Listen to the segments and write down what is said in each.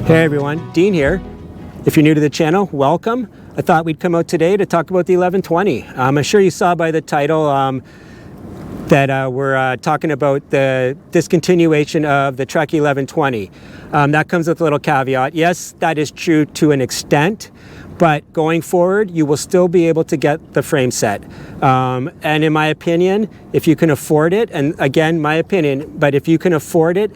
Hey everyone, Dean here. If you're new to the channel, welcome. I thought we'd come out today to talk about the 1120. I'm sure you saw by the title that we're talking about the discontinuation of the Trek 1120. That comes with a little caveat. Yes, that is true to an extent, but going forward, you will still be able to get the frame set. And in my opinion, if you can afford it, and again, my opinion, but if you can afford it,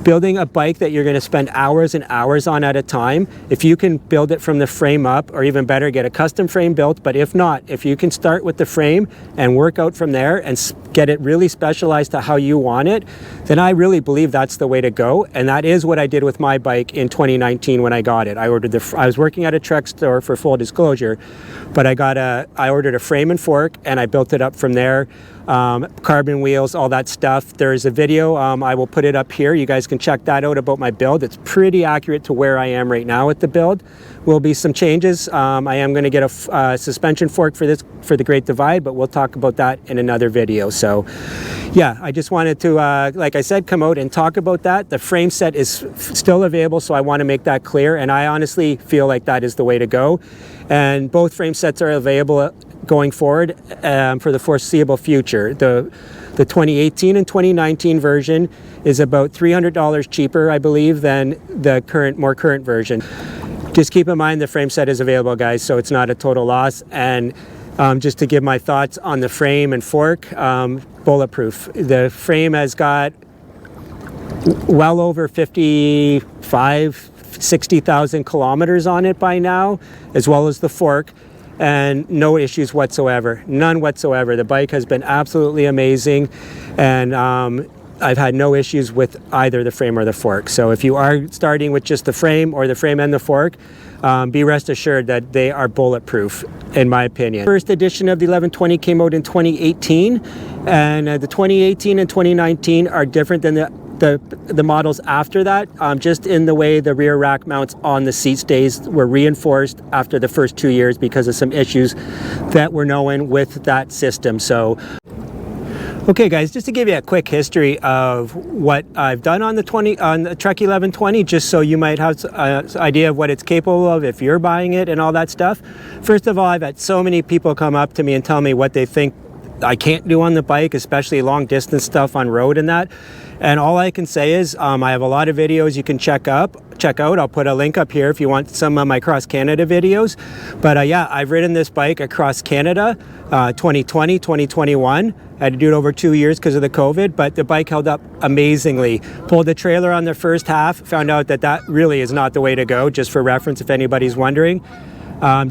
building a bike that you're going to spend hours and hours on at a time, if you can build it from the frame up, or even better, get a custom frame built, but if not, if you can start with the frame and work out from there and get it really specialized to how you want it, then I really believe that's the way to go. And that is what I did with my bike in 2019 when I got it. I was working at a Trek store, for full disclosure, but I ordered a frame and fork and I built it up from there. Carbon wheels, all that stuff. There's a video, I will put it up here. You guys can check that out about my build. It's pretty accurate to where I am right now with the build. Will be some changes. I am going to get a suspension fork for the Great Divide, but we'll talk about that in another video. So yeah, I just wanted to, like I said, come out and talk about that. The frame set is still available, so I want to make that clear, and I honestly feel like that is the way to go. And both frame sets are available going forward for the foreseeable future. The 2018 and 2019 version is about $300 cheaper, I believe, than the more current version. Just keep in mind the frame set is available, guys, so it's not a total loss. And just to give my thoughts on the frame and fork, bulletproof. The frame has got well over 60,000 kilometers on it by now, as well as the fork, and no issues whatsoever, none whatsoever. The bike has been absolutely amazing, and I've had no issues with either the frame or the fork. So if you are starting with just the frame or the frame and the fork, be rest assured that they are bulletproof, in my opinion. First edition of the 1120 came out in 2018, and the 2018 and 2019 are different than the models after that, just in the way the rear rack mounts on the seat stays were reinforced after the first 2 years because of some issues that were known with that system. So okay guys, just to give you a quick history of what I've done on the Trek 1120, just so you might have an idea of what it's capable of if you're buying it and all that stuff. First of all, I've had so many people come up to me and tell me what they think I can't do on the bike, especially long distance stuff on road and that. And all I can say is I have a lot of videos you can check out. I'll put a link up here if you want some of my cross Canada videos. But yeah, I've ridden this bike across Canada 2020, 2021. I had to do it over 2 years because of the COVID, but the bike held up amazingly. Pulled the trailer on the first half, found out that really is not the way to go, just for reference if anybody's wondering.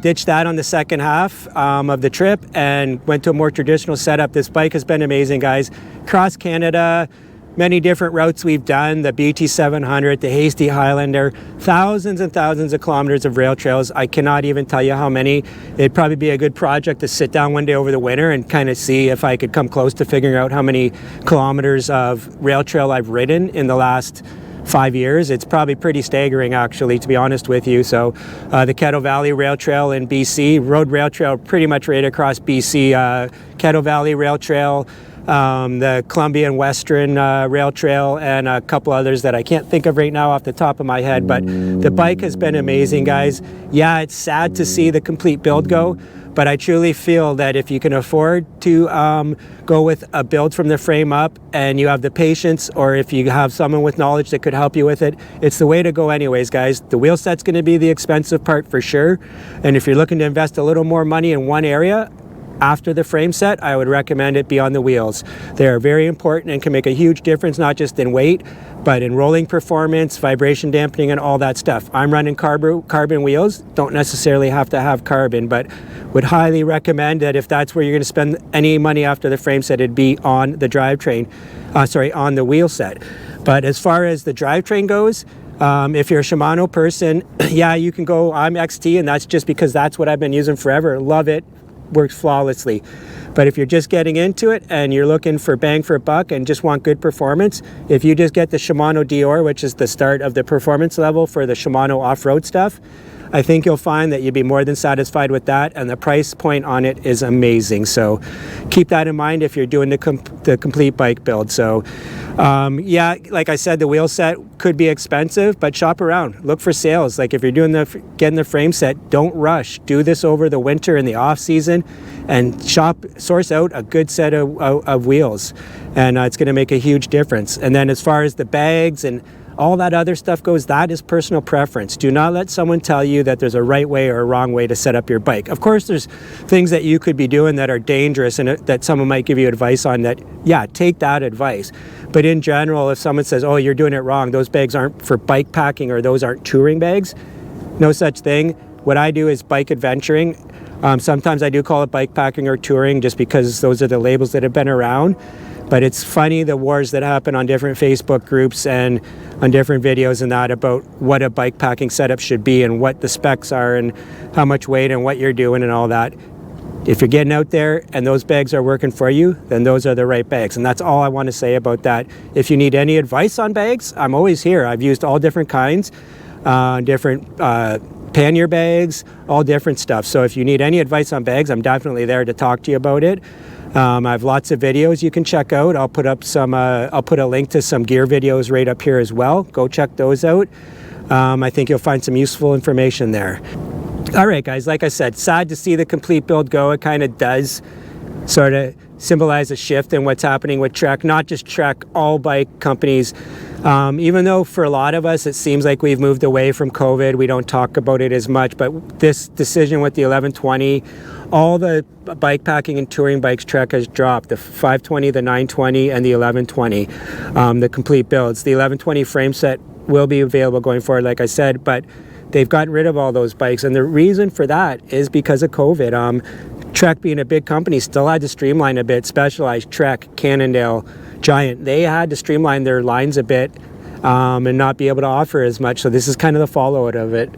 Ditched that on the second half of the trip and went to a more traditional setup. This bike has been amazing, guys. Across Canada, many different routes we've done, the BT700, the Hasty Highlander, thousands and thousands of kilometers of rail trails. I cannot even tell you how many. It'd probably be a good project to sit down one day over the winter and kind of see if I could come close to figuring out how many kilometers of rail trail I've ridden in the last 5 years. It's probably pretty staggering, actually, to be honest with you. So the Kettle Valley Rail Trail in BC, road rail trail pretty much right across BC, Kettle Valley Rail Trail, the Columbia and Western Rail Trail, and a couple others that I can't think of right now off the top of my head. But the bike has been amazing, guys. Yeah, it's sad to see the complete build go, but I truly feel that if you can afford to go with a build from the frame up and you have the patience, or if you have someone with knowledge that could help you with it, it's the way to go anyways, guys. The wheel set's going to be the expensive part for sure. And if you're looking to invest a little more money in one area after the frame set, I would recommend it be on the wheels. They are very important and can make a huge difference, not just in weight, but in rolling performance, vibration dampening, and all that stuff. I'm running carbon wheels, don't necessarily have to have carbon, but would highly recommend that if that's where you're going to spend any money after the frame set, it'd be on the drivetrain, on the wheel set. But as far as the drivetrain goes, if you're a Shimano person, yeah, you can go, I'm XT, and that's just because that's what I've been using forever. Love it. Works flawlessly. But if you're just getting into it and you're looking for bang for a buck and just want good performance, if you just get the Shimano Dior, which is the start of the performance level for the Shimano off-road stuff, I think you'll find that you'd be more than satisfied with that, and the price point on it is amazing. So keep that in mind if you're doing the complete bike build. So yeah, like I said, the wheel set could be expensive, but shop around, look for sales. Like if you're doing getting the frame set, don't rush. Do this over the winter and the off season, and source out a good set of wheels, and it's going to make a huge difference. And then as far as the bags and all that other stuff goes, that is personal preference. Do not let someone tell you that there's a right way or a wrong way to set up your bike. Of course, there's things that you could be doing that are dangerous and that someone might give you advice on that, yeah, take that advice. But in general, if someone says, oh, you're doing it wrong, those bags aren't for bike packing or those aren't touring bags, no such thing. What I do is bike adventuring. Sometimes I do call it bike packing or touring just because those are the labels that have been around. But it's funny, the wars that happen on different Facebook groups and on different videos and that about what a bike packing setup should be and what the specs are and how much weight and what you're doing and all that. If you're getting out there and those bags are working for you, then those are the right bags. And that's all I want to say about that. If you need any advice on bags, I'm always here. I've used all different kinds, different pannier bags, all different stuff. So if you need any advice on bags, I'm definitely there to talk to you about it. I have lots of videos you can check out. I'll put up some. I'll put a link to some gear videos right up here as well. Go check those out. I think you'll find some useful information there. All right, guys. Like I said, sad to see the complete build go. It kind of does sort of symbolize a shift in what's happening with Trek. Not just Trek, all bike companies. Even though for a lot of us it seems like we've moved away from COVID, we don't talk about it as much, but this decision with the 1120, all the bike packing and touring bikes Trek has dropped, the 520, the 920, and the 1120, the complete builds. The 1120 frame set will be available going forward, like I said, but they've gotten rid of all those bikes, and the reason for that is because of COVID. Trek, being a big company, still had to streamline a bit. Specialized, Trek, Cannondale, Giant, they had to streamline their lines a bit and not be able to offer as much. So this is kind of the fallout of it.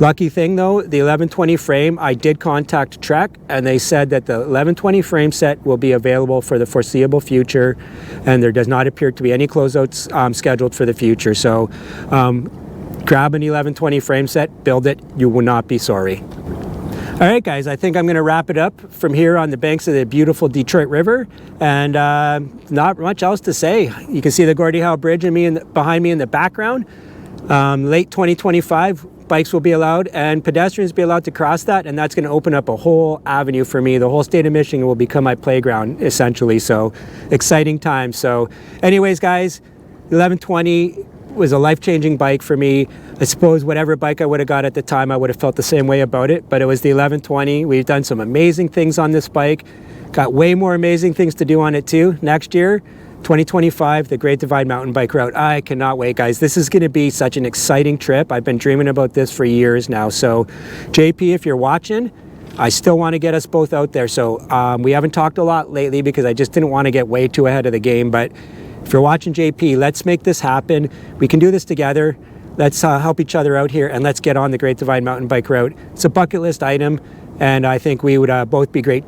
Lucky thing though, the 1120 frame, I did contact Trek and they said that the 1120 frame set will be available for the foreseeable future, and there does not appear to be any closeouts scheduled for the future. So grab an 1120 frame set, build it, you will not be sorry. All right, guys, I think I'm going to wrap it up from here on the banks of the beautiful Detroit River, and not much else to say. You can see the Gordie Howe Bridge behind me in the background. Late 2025, bikes will be allowed and pedestrians be allowed to cross that, and that's going to open up a whole avenue for me. The whole state of Michigan will become my playground, essentially, so exciting times. So anyways, guys, 1120 was a life-changing bike for me. I suppose whatever bike I would have got at the time, I would have felt the same way about it, but it was the 1120. We've done some amazing things on this bike. Got way more amazing things to do on it too. Next year, 2025, the Great Divide Mountain Bike Route. I cannot wait, guys. This is going to be such an exciting trip. I've been dreaming about this for years now. So JP, if you're watching, I still want to get us both out there. So we haven't talked a lot lately because I just didn't want to get way too ahead of the game, but if you're watching JP, let's make this happen. We can do this together. Let's help each other out here, and let's get on the Great Divide Mountain Bike Route. It's a bucket list item, and I think we would both be great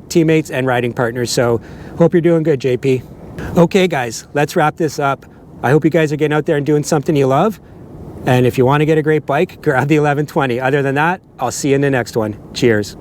teammates and riding partners. So hope you're doing good, JP. Okay, guys, let's wrap this up. I hope you guys are getting out there and doing something you love. And if you want to get a great bike, grab the 1120. Other than that, I'll see you in the next one. Cheers.